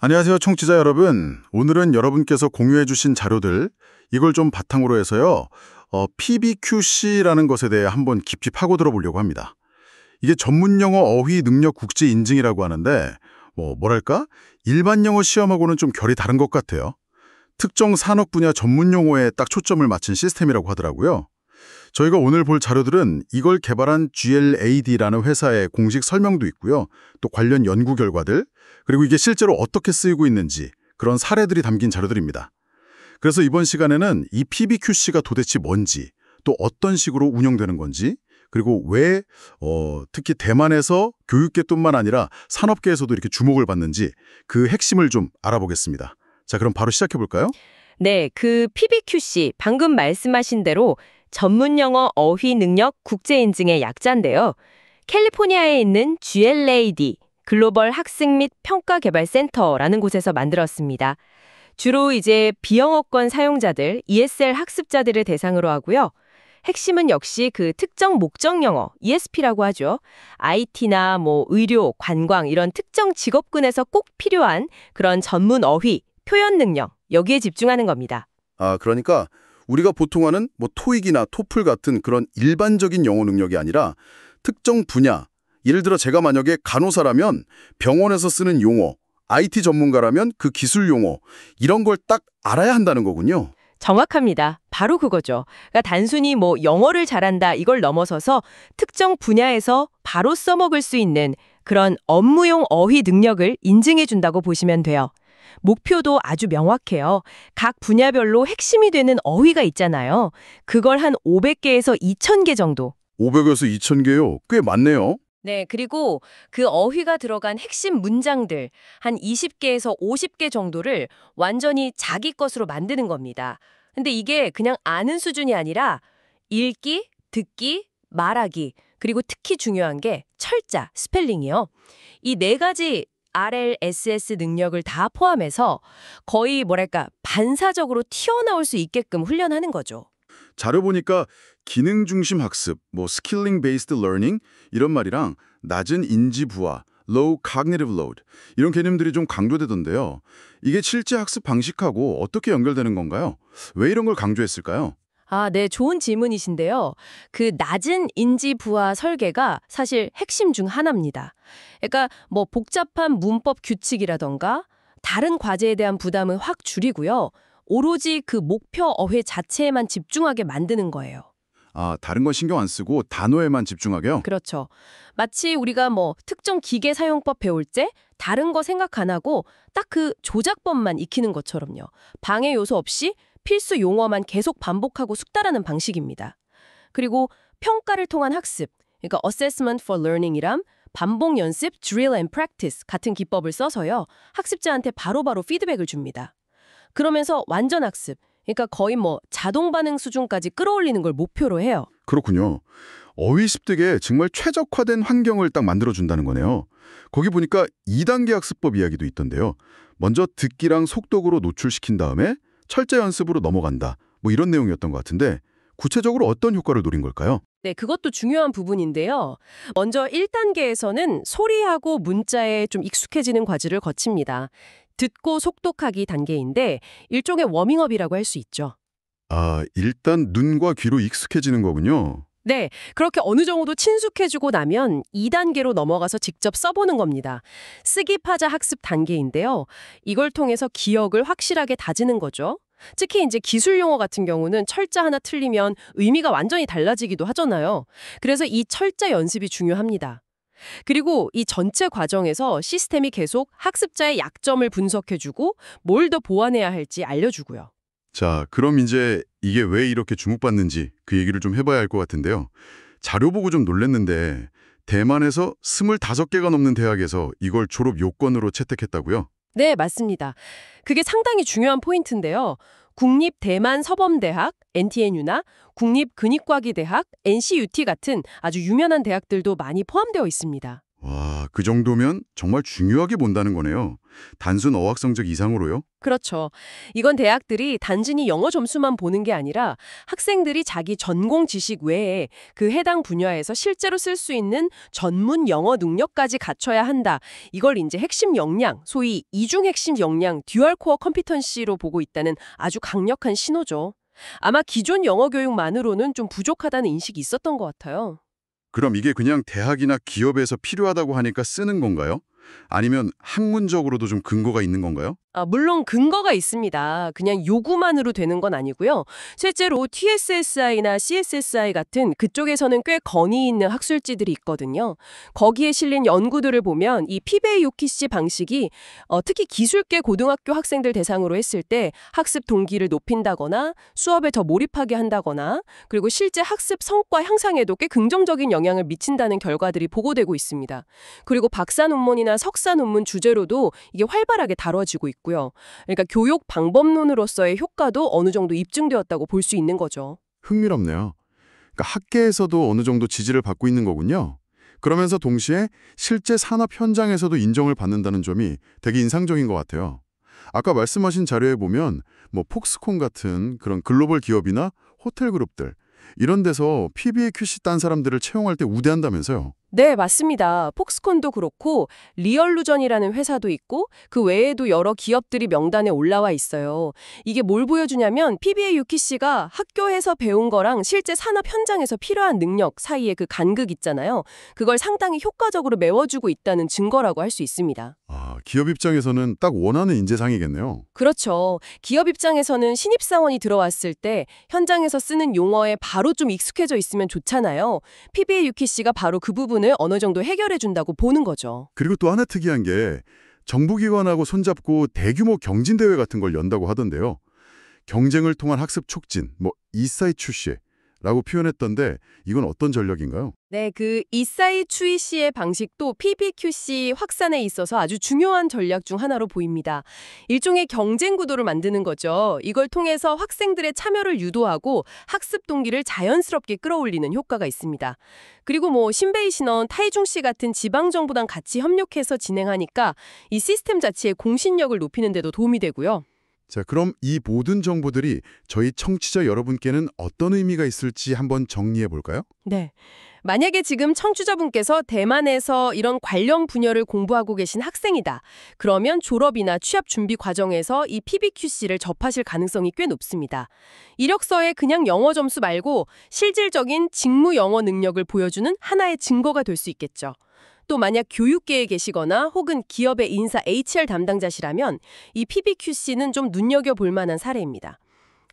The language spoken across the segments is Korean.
안녕하세요, 청취자 여러분. 오늘은 여러분께서 공유해 주신 자료들, 이걸 좀 바탕으로 해서요, PBQC라는 것에 대해 한번 깊이 파고들어 보려고 합니다. 이게 전문 영어 어휘 능력 국제 인증이라고 하는데, 뭐랄까? 일반 영어 시험하고는 좀 결이 다른 것 같아요. 특정 산업 분야 전문 용어에 딱 초점을 맞춘 시스템이라고 하더라고요. 저희가 오늘 볼 자료들은 이걸 개발한 GLAD라는 회사의 공식 설명도 있고요. 또 관련 연구 결과들, 그리고 이게 실제로 어떻게 쓰이고 있는지 그런 사례들이 담긴 자료들입니다. 그래서 이번 시간에는 이 PBQC가 도대체 뭔지, 또 어떤 식으로 운영되는 건지, 그리고 왜 특히 대만에서 교육계뿐만 아니라 산업계에서도 이렇게 주목을 받는지 그 핵심을 좀 알아보겠습니다. 자, 그럼 바로 시작해 볼까요? 네, 그 PBQC 방금 말씀하신 대로 전문 영어 어휘 능력 국제 인증의 약자인데요. 캘리포니아에 있는 GLAD 글로벌 학습 및 평가 개발 센터라는 곳에서 만들었습니다. 주로 이제 비영어권 사용자들, ESL 학습자들을 대상으로 하고요. 핵심은 역시 그 특정 목적 영어, ESP라고 하죠. IT나 의료, 관광 이런 특정 직업군에서 꼭 필요한 그런 전문 어휘, 표현 능력, 여기에 집중하는 겁니다. 그러니까 우리가 보통 하는 토익이나 토플 같은 그런 일반적인 영어 능력이 아니라 특정 분야, 예를 들어 제가 만약에 간호사라면 병원에서 쓰는 용어, IT 전문가라면 그 기술 용어, 이런 걸 딱 알아야 한다는 거군요. 정확합니다. 바로 그거죠. 그러니까 단순히 영어를 잘한다 이걸 넘어서서 특정 분야에서 바로 써먹을 수 있는 그런 업무용 어휘 능력을 인증해 준다고 보시면 돼요. 목표도 아주 명확해요. 각 분야별로 핵심이 되는 어휘가 있잖아요. 그걸 한 500개에서 2000개 정도. 500에서 2000개요? 꽤 많네요. 네, 그리고 그 어휘가 들어간 핵심 문장들 한 20개에서 50개 정도를 완전히 자기 것으로 만드는 겁니다. 근데 이게 그냥 아는 수준이 아니라 읽기, 듣기, 말하기, 그리고 특히 중요한 게 철자, 스펠링이요. 이 네 가지 RLSS 능력을 다 포함해서 거의 반사적으로 튀어나올 수 있게끔 훈련하는 거죠. 자료 보니까 기능 중심 학습, 스킬링 베이스드 러닝 이런 말이랑 낮은 인지 부하, low cognitive load 이런 개념들이 좀 강조되던데요. 이게 실제 학습 방식하고 어떻게 연결되는 건가요? 왜 이런 걸 강조했을까요? 네, 좋은 질문이신데요. 그 낮은 인지 부하 설계가 사실 핵심 중 하나입니다. 그러니까 복잡한 문법 규칙이라던가 다른 과제에 대한 부담은 확 줄이고요. 오로지 그 목표 어휘 자체에만 집중하게 만드는 거예요. 다른 건 신경 안 쓰고 단어에만 집중하게요? 그렇죠. 마치 우리가 특정 기계 사용법 배울 때 다른 거 생각 안 하고 딱 그 조작법만 익히는 것처럼요. 방해 요소 없이 필수 용어만 계속 반복하고 숙달하는 방식입니다. 그리고 평가를 통한 학습, 그러니까 Assessment for Learning이란 반복 연습, Drill and Practice 같은 기법을 써서요. 학습자한테 바로바로 피드백을 줍니다. 그러면서 완전 학습, 그러니까 거의 자동 반응 수준까지 끌어올리는 걸 목표로 해요. 그렇군요. 어휘 습득에 정말 최적화된 환경을 딱 만들어준다는 거네요. 거기 보니까 2단계 학습법 이야기도 있던데요. 먼저 듣기랑 속독으로 노출시킨 다음에 철자 연습으로 넘어간다. 이런 내용이었던 것 같은데 구체적으로 어떤 효과를 노린 걸까요? 네, 그것도 중요한 부분인데요. 먼저 1단계에서는 소리하고 문자에 좀 익숙해지는 과정을 거칩니다. 듣고 속독하기 단계인데 일종의 워밍업이라고 할 수 있죠. 일단 눈과 귀로 익숙해지는 거군요. 네, 그렇게 어느 정도 친숙해지고 나면 2단계로 넘어가서 직접 써보는 겁니다. 쓰기 파자 학습 단계인데요. 이걸 통해서 기억을 확실하게 다지는 거죠. 특히 이제 기술 용어 같은 경우는 철자 하나 틀리면 의미가 완전히 달라지기도 하잖아요. 그래서 이 철자 연습이 중요합니다. 그리고 이 전체 과정에서 시스템이 계속 학습자의 약점을 분석해주고 뭘 더 보완해야 할지 알려주고요. 자, 그럼 이제 이게 왜 이렇게 주목받는지 그 얘기를 좀 해봐야 할 것 같은데요. 자료 보고 좀 놀랐는데 대만에서 25개가 넘는 대학에서 이걸 졸업 요건으로 채택했다고요? 네, 맞습니다. 그게 상당히 중요한 포인트인데요. 국립대만서범대학, NTNU나 국립근육과기대학, NCUT 같은 아주 유명한 대학들도 많이 포함되어 있습니다. 와, 그 정도면 정말 중요하게 본다는 거네요. 단순 어학 성적 이상으로요? 그렇죠. 이건 대학들이 단순히 영어 점수만 보는 게 아니라 학생들이 자기 전공 지식 외에 그 해당 분야에서 실제로 쓸 수 있는 전문 영어 능력까지 갖춰야 한다. 이걸 이제 핵심 역량, 소위 이중 핵심 역량, 듀얼 코어 컴피턴시로 보고 있다는 아주 강력한 신호죠. 아마 기존 영어 교육만으로는 좀 부족하다는 인식이 있었던 것 같아요. 그럼 이게 그냥 대학이나 기업에서 필요하다고 하니까 쓰는 건가요? 아니면 학문적으로도 좀 근거가 있는 건가요? 물론 근거가 있습니다. 그냥 요구만으로 되는 건 아니고요. 실제로 TSSI나 CSSI 같은 그쪽에서는 꽤 권위 있는 학술지들이 있거든요. 거기에 실린 연구들을 보면 이 피베유키시 방식이 특히 기술계 고등학교 학생들 대상으로 했을 때 학습 동기를 높인다거나 수업에 더 몰입하게 한다거나 그리고 실제 학습 성과 향상에도 꽤 긍정적인 영향을 미친다는 결과들이 보고되고 있습니다. 그리고 박사 논문이나 석사 논문 주제로도 이게 활발하게 다뤄지고 있고요. 그러니까 교육 방법론으로서의 효과도 어느 정도 입증되었다고 볼 수 있는 거죠. 흥미롭네요. 그러니까 학계에서도 어느 정도 지지를 받고 있는 거군요. 그러면서 동시에 실제 산업 현장에서도 인정을 받는다는 점이 되게 인상적인 것 같아요. 아까 말씀하신 자료에 보면 뭐 폭스콘 같은 그런 글로벌 기업이나 호텔 그룹들 이런 데서 PBQC 딴 사람들을 채용할 때 우대한다면서요. 네, 맞습니다. 폭스콘도 그렇고 리얼루전이라는 회사도 있고 그 외에도 여러 기업들이 명단에 올라와 있어요. 이게 뭘 보여주냐면 PB의 유키 씨가 학교에서 배운 거랑 실제 산업 현장에서 필요한 능력 사이에 그 간극 있잖아요. 그걸 상당히 효과적으로 메워주고 있다는 증거라고 할 수 있습니다. 아, 기업 입장에서는 딱 원하는 인재상이겠네요. 그렇죠. 기업 입장에서는 신입사원이 들어왔을 때 현장에서 쓰는 용어에 바로 좀 익숙해져 있으면 좋잖아요. PB의 유키 씨가 바로 그 부분을 어느 정도 해결해 준다고 보는 거죠. 그리고 또 하나 특이한 게 정부기관하고 손잡고 대규모 경진대회 같은 걸 연다고 하던데요. 경쟁을 통한 학습 촉진, 이사이 출시라고 표현했던데 이건 어떤 전략인가요? 네, 그 이사이 추이 씨의 방식도 PBQC 확산에 있어서 아주 중요한 전략 중 하나로 보입니다. 일종의 경쟁 구도를 만드는 거죠. 이걸 통해서 학생들의 참여를 유도하고 학습 동기를 자연스럽게 끌어올리는 효과가 있습니다. 그리고 신베이 신원, 타이중 씨 같은 지방정부랑 같이 협력해서 진행하니까 이 시스템 자체의 공신력을 높이는 데도 도움이 되고요. 자, 그럼 이 모든 정보들이 저희 청취자 여러분께는 어떤 의미가 있을지 한번 정리해 볼까요? 네. 만약에 지금 청취자분께서 대만에서 이런 관련 분야를 공부하고 계신 학생이다. 그러면 졸업이나 취업 준비 과정에서 이 PBQC를 접하실 가능성이 꽤 높습니다. 이력서에 그냥 영어 점수 말고 실질적인 직무 영어 능력을 보여주는 하나의 증거가 될 수 있겠죠. 또 만약 교육계에 계시거나 혹은 기업의 인사 HR 담당자시라면 이 PBQC는 좀 눈여겨볼 만한 사례입니다.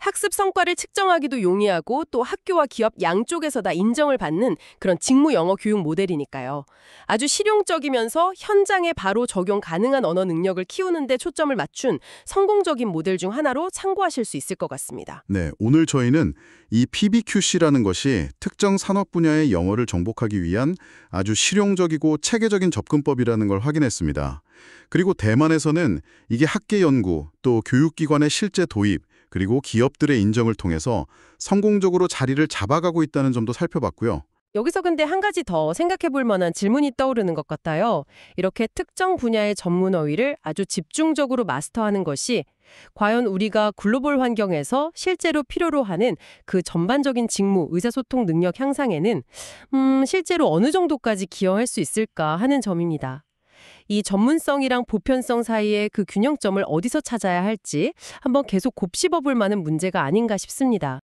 학습 성과를 측정하기도 용이하고 또 학교와 기업 양쪽에서 다 인정을 받는 그런 직무 영어 교육 모델이니까요. 아주 실용적이면서 현장에 바로 적용 가능한 언어 능력을 키우는 데 초점을 맞춘 성공적인 모델 중 하나로 참고하실 수 있을 것 같습니다. 네, 오늘 저희는 이 PBQC라는 것이 특정 산업 분야의 영어를 정복하기 위한 아주 실용적이고 체계적인 접근법이라는 걸 확인했습니다. 그리고 대만에서는 이게 학계 연구, 또 교육기관의 실제 도입, 그리고 기업들의 인정을 통해서 성공적으로 자리를 잡아가고 있다는 점도 살펴봤고요. 여기서 근데 한 가지 더 생각해 볼 만한 질문이 떠오르는 것 같아요. 이렇게 특정 분야의 전문 어휘를 아주 집중적으로 마스터하는 것이 과연 우리가 글로벌 환경에서 실제로 필요로 하는 그 전반적인 직무, 의사소통 능력 향상에는 실제로 어느 정도까지 기여할 수 있을까 하는 점입니다. 이 전문성이랑 보편성 사이의 그 균형점을 어디서 찾아야 할지 한번 계속 곱씹어 볼 만한 문제가 아닌가 싶습니다.